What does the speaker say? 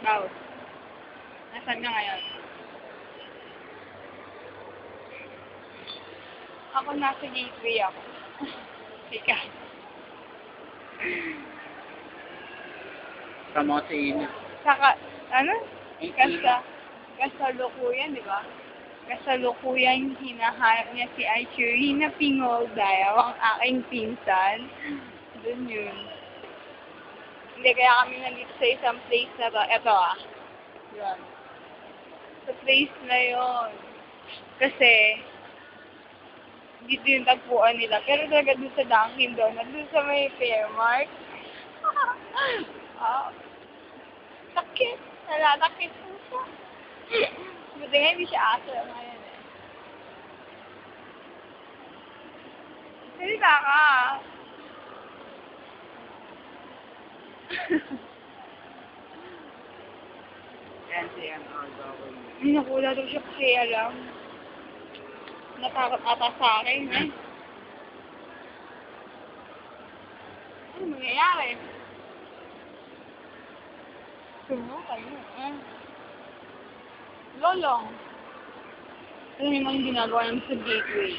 Mouse. Nasaan ka ngayon? Ako nasa gateway ako. Ikaw. Kamotin. Saka, ano? Kasalukuyan, di ba? Kasalukuyan hinahanap niya si Archery na Pingoldayaw, ang aking pinsan. Doon yun. Hindi, kaya kami nandito sa isang place na to. Eto Yun. Sa place na yun. Kasi, dito yung tagpuan nila. Pero talaga doon sa Dunkin Donuts, doon sa may Fairmark. Sakit. Nalatakit po siya. Buti nga hindi siya aso ngayon eh. Salita ka. NCMRW. Nakula daw siya kasi alam. Natakot ata sa akin eh. Ano mangyayari? Sumukan mo Lolong. Alam mo yung ginagawa namin sa gateway.